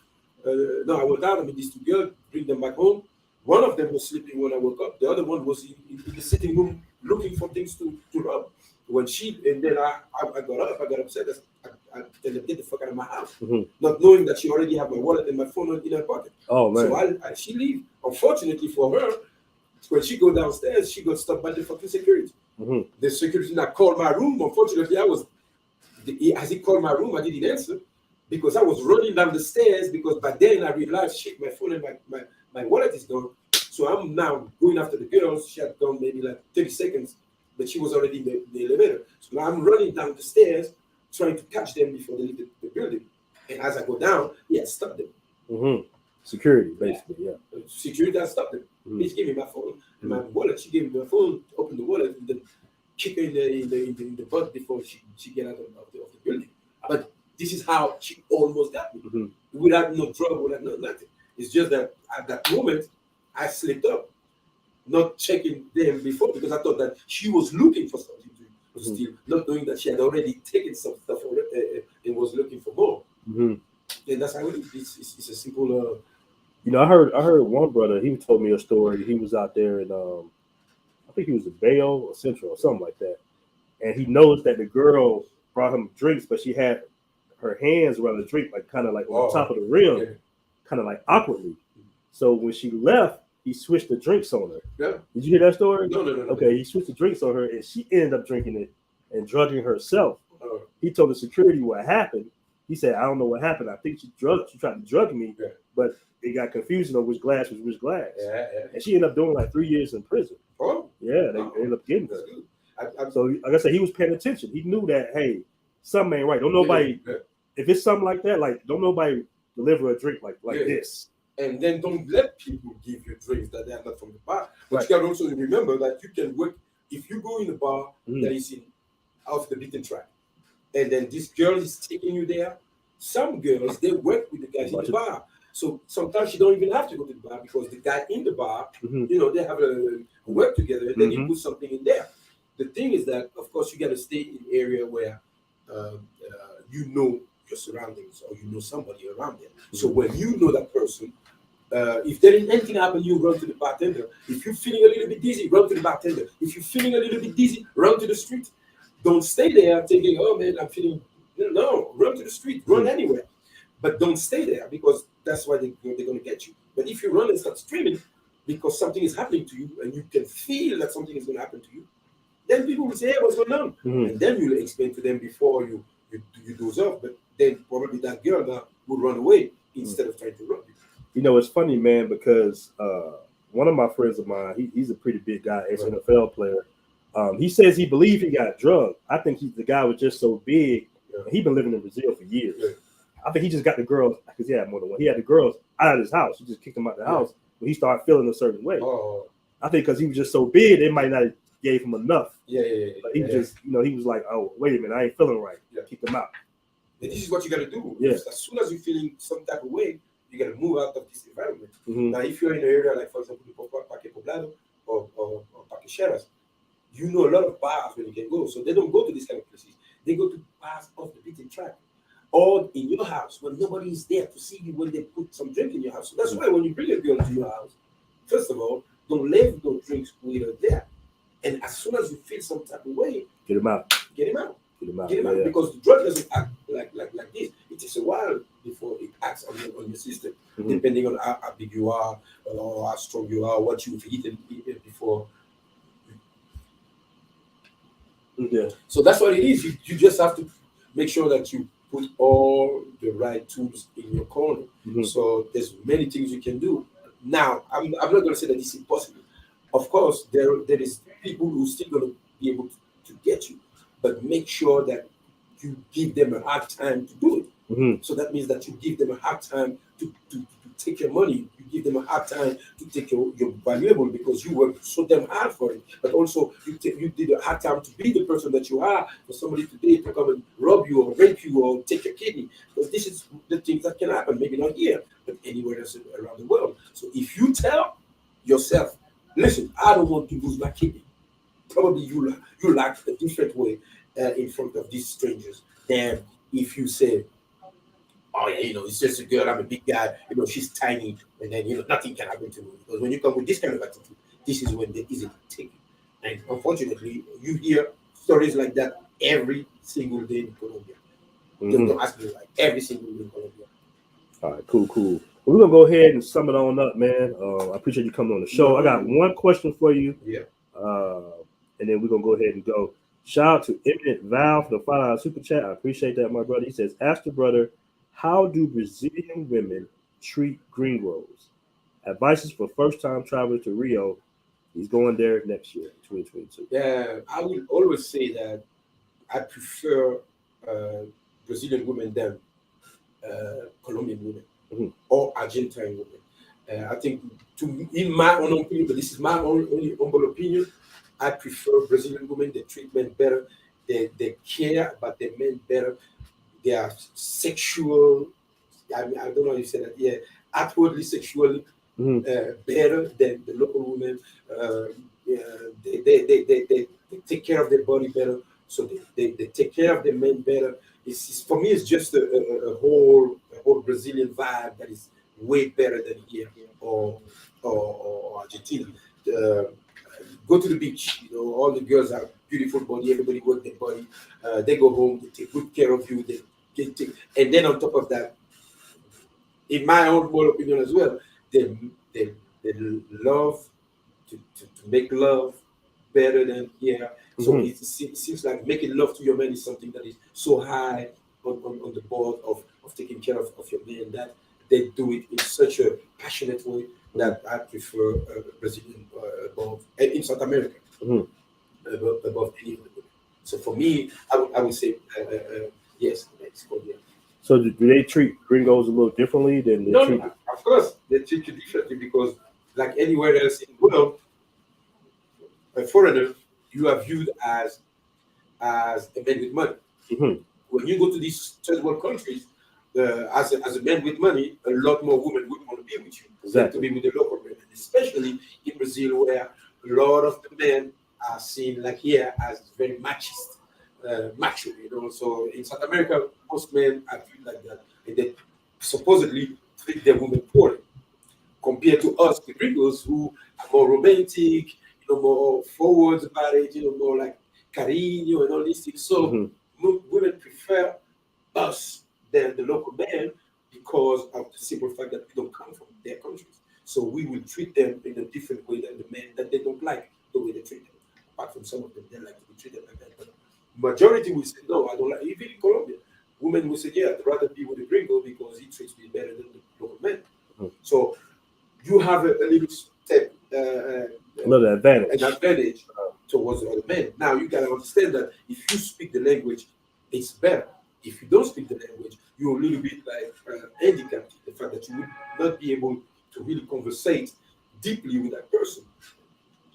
No, I went out. I met these two girls. Bring them back home. One of them was sleeping when I woke up. The other one was in the sitting room looking for things to rub. When and then I got up. I got upset. I tell them, get the fuck out of my house, Mhm. not knowing that she already had my wallet and my phone in her pocket. Oh man. So she leave. Unfortunately for her, when she go downstairs, she got stopped by the fucking security. Mhm. The security now called my room. Unfortunately, as he called my room, I didn't answer because I was running down the stairs because by then I realized shit, my phone and my wallet is gone. So I'm now going after the girls. She had gone maybe like 30 seconds, but she was already in the elevator. So now I'm running down the stairs trying to catch them before they leave the building. And as I go down, he had stopped them. Mhm. Security, basically, yeah. Security had stopped them. Mhm. Please give me my phone and my wallet. She gave me my phone, opened the wallet, and then kick her in the butt before she get out of the building. But this is how she almost got me. Mhm. Without no drug, without no nothing. It's just that at that moment, I slipped up, not checking them before because I thought that she was looking for something to steal, not knowing that she had already taken some stuff and was looking for more. Mhm. And that's how it is. It's a simple. You know, I heard one brother. He told me a story. He was out there in I think he was in Bayo or Central or something like that, and he noticed that the girl brought him drinks, but she had her hands around the drink, like kind of like on top of the rim, Yeah. kind of like awkwardly. So when she left, he switched the drinks on her. Yeah. Did you hear that story? No. Okay, he switched the drinks on her, and she ended up drinking it and drugging herself. Uh, He told the security what happened. He said, "I don't know what happened. I think she tried to drug me, Yeah. but it got confusing on which glass was which glass." yeah. And she ended up doing like 3 years in prison. Oh, Yeah, they ended up getting her. that's good. So, like I said, he was paying attention. He knew that, hey, something ain't right. Don't nobody, Yeah. if it's something like that, like don't nobody deliver a drink like Yeah. this. And then don't let people give you drinks that they are not from the bar. But Right. you can also remember that you can work if you go in a bar Mhm. that is in off the beaten track, and then this girl is taking you there. Some girls they work with the guys in the bar, so sometimes you don't even have to go to the bar because the guy in the bar, Mhm. they have a work together, and then you Mhm. put something in there. The thing is that, of course, you got to stay in area where you know your surroundings or you know somebody around there. So when you know that person, if there is anything happen, you run to the bartender. If you're feeling a little bit dizzy, run to the bartender. If you're feeling a little bit dizzy, run to the street. Don't stay there thinking, oh man, I'm feeling. No, run to the street, run anywhere. But don't stay there because that's why they're going to get you. But if you run and start screaming because something is happening to you and you can feel that something is going to happen to you, then people will say, hey, what's going on? Mhm. And then you'll explain to them before you doze off. But then probably that girl now will run away instead of trying to run. You know, it's funny, man, because one of my friends of mine, he's a pretty big guy, ex-NFL player. He says he believes he got drugged. I think the guy was just so big. Yeah. He's been living in Brazil for years. Yeah. I think he just got the girls, because he had more than one. He had the girls out of his house. He just kicked them out of the house when he started feeling a certain way. Oh, I think because he was just so big, they might not have gave him enough. yeah. But he just, he was like, oh, wait a minute, I ain't feeling right. Yeah. Kick them out. And this is what you got to do. Yeah. As soon as you're feeling some type of way, you got to move out of this environment. Mhm. Now, if you're in an area like, for example, Parque Poblado or Parque Cheras, you know a lot of bars where you can go. So they don't go to these kind of places. They go to bars off the beaten track or in your house when nobody is there to see you when they put some drink in your house. So that's why when you bring a girl to your house, first of all, don't leave those drinks with her there. And as soon as you feel some type of way, Get him out. get him out. Get him out. Get him out Yeah. because the drug doesn't act like this. It takes a while before it acts on your system, Mhm. depending on how big you are or how strong you are, what you've eaten before. Yeah. So that's what it is. You just have to make sure that you put all the right tools in your corner. Mhm. So there's many things you can do. Now, I'm not going to say that it's impossible. Of course, there is people who still going to be able to get you. But make sure that you give them a hard time to do it. Mhm. So that means that you give them a hard time to take your money. You give them a hard time to take your valuable because you work so damn hard for it. But also you did a hard time to be the person that you are for somebody today to come and rob you or rape you or take your kidney. Because this is the things that can happen. Maybe not here, but anywhere else around the world. So if you tell yourself, listen, I don't want to lose my kidney. Probably you act a different way in front of these strangers than if you say, oh yeah, it's just a girl. I'm a big guy. She's tiny, and then nothing can happen to me. Because when you come with this kind of attitude, this is when they easily take you. And unfortunately, you hear stories like that every single day in Colombia. Don't ask me why. Every single day in Colombia. All right, cool. Well, we're gonna go ahead and sum it on up, man. I appreciate you coming on the show. I got one question for you, Yeah. and then we're gonna go ahead and go. Shout out to Imminent Val for the $5 super chat. I appreciate that, my brother. He says, "Ask the brother, how do Brazilian women treat gringos? Advices for first-time travelers to Rio. He's going there next year, 2022." Yeah, I will always say that I prefer uh, Brazilian women than Colombian women Mhm. or Argentine women. I think, in my own opinion, but this is my only humble opinion, I prefer Brazilian women. They treat men better. They care about their men better. They are sexual. I mean, I don't know how you say that. Yeah, outwardly sexually Mhm. better than the local women. Yeah, they take care of their body better. So they take care of their men better. For me, it's just a whole Brazilian vibe that is way better than here or Argentina. Uh, Go to the beach. All the girls have beautiful body. Everybody work their body. They go home. They take good care of you. And then on top of that, in my own small opinion as well, they they love to make love better than here. So Mhm. it seems like making love to your man is something that is so high on the board of taking care of your man that they do it in such a passionate way that I prefer Brazilian above in South America Mhm. above any other women. So for me, I would say yes, Mexico. Yeah. So do they treat gringos a little differently than they No, treat? no, of course they treat you differently because, like anywhere else in the world, a foreigner you are viewed as a man with money. Mhm. When you go to these third world countries, as a man with money, a lot more women would want to be with you than to Exactly. be with the local men, especially in Brazil, where a lot of the men are seen like here as very machist, macho. So in South America, most men are treated like that, and they supposedly treat their women poorly compared to us, the gringos, who are more romantic, more forward about it, more like cariño and all these things. So Mhm. women prefer us than the local men because of the simple fact that we don't come from their countries. So we will treat them in a different way than the men that they don't like the way they treat them. Apart from some of them, they like to be treated like that. But majority will say, no, I don't like. Even in Colombia, women will say, yeah, I'd rather be with a gringo because he treats me better than the local men. Mhm. So you have a little step, Another an advantage. advantage towards the other men. Now you gotta understand that if you speak the language, it's better. If you don't speak the language, you're a little bit like handicapped. The fact that you would not be able to really conversate deeply with that person.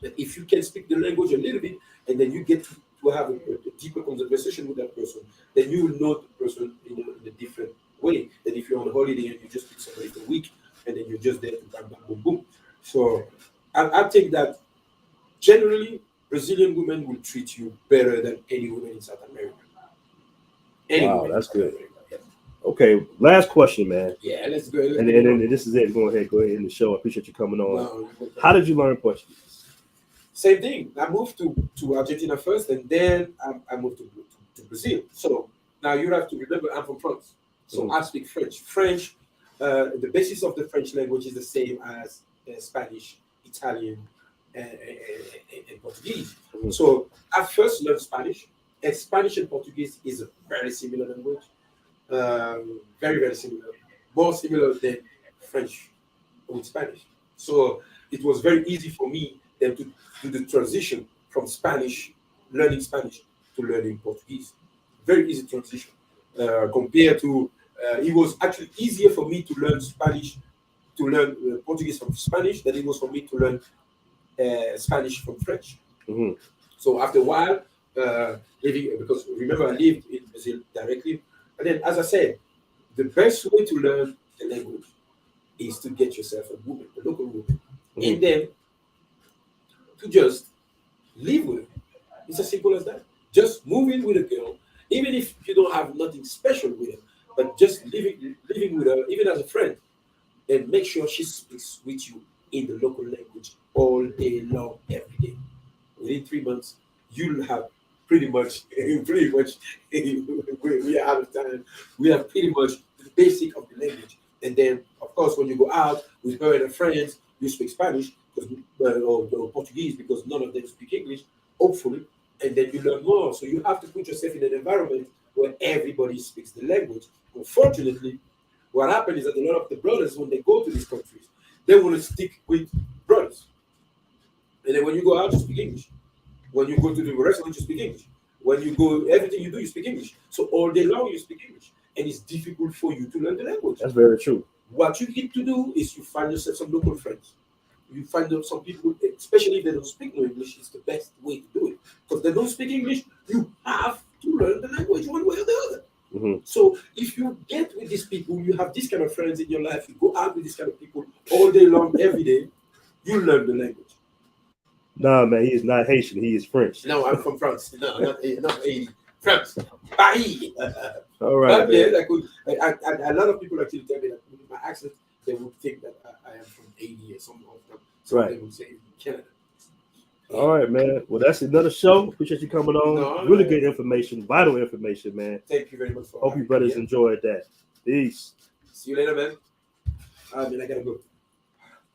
But if you can speak the language a little bit, and then you get to have a deeper conversation with that person, then you will know the person in a different way than if you're on holiday and you just meet somebody for a week and then you're just there to bam, bam, boom, boom. So I think that generally Brazilian women will treat you better than any woman in South America. Any Wow, woman in that's South good. America. Yes. Okay, last question, man. Yeah, let's go. Let's And move then on. this is it. Go ahead in the show. I appreciate you coming on. No, you're How welcome. did you learn Portuguese? Same thing. I moved to Argentina first, and then I moved to Brazil. So now you have to remember I'm from France, so Mhm. I speak French. French, the basis of the French language is the same as Spanish, Italian, and Portuguese. Mhm. So I first learned Spanish, and Spanish and Portuguese is a very similar language, very very similar, more similar than French with Spanish. So it was very easy for me then to do the transition from Spanish learning Spanish to learning Portuguese. Very easy transition compared to. It was actually easier for me to learn Portuguese from Spanish than it was for me to learn Spanish from French. Mhm. So after a while, because remember I lived in Brazil directly, and then as I said, the best way to learn the language is to get yourself a woman, a local woman, Mhm. and then to just live with her. It's as simple as that. Just move in with a girl, even if you don't have nothing special with her, but just living with her, even as a friend, and make sure she speaks with you in the local language all day long, every day. Within 3 months, you'll have pretty much, we are out of time. We have pretty much the basic of the language. And then, of course, when you go out with her and her friends, you speak Spanish or Portuguese because none of them speak English, hopefully. And then you learn more. So you have to put yourself in an environment where everybody speaks the language. Unfortunately, what happens is that a lot of the brothers, when they go to these countries, they want to stick with brothers. And then when you go out, you speak English. When you go to the restaurant, you speak English. When you go, everything you do, you speak English. So all day long, you speak English. And it's difficult for you to learn the language. That's very true. What you need to do is you find yourself some local friends. You find out some people, especially if they don't speak no English, it's the best way to do it. Because they don't speak English, you have to learn the language one way or the other. Mhm. So if you get with these people, you have these kind of friends in your life, you go out with these kind of people all day long, every day, you learn the language. Nah, man, he is not Haitian. He is French. No, I'm from France. No, not Haiti. France. Paris. All right, But man. yeah, a lot of people actually tell me that with my accent, they would think that I am from Haiti or something like that. So Right. they would say Canada. All right, man. Well, that's another show. Appreciate you coming on. No, Really man. good information, vital information, man. Thank you very much for Hope you having me brothers here. enjoyed that. Peace. See you later, man. I gotta go.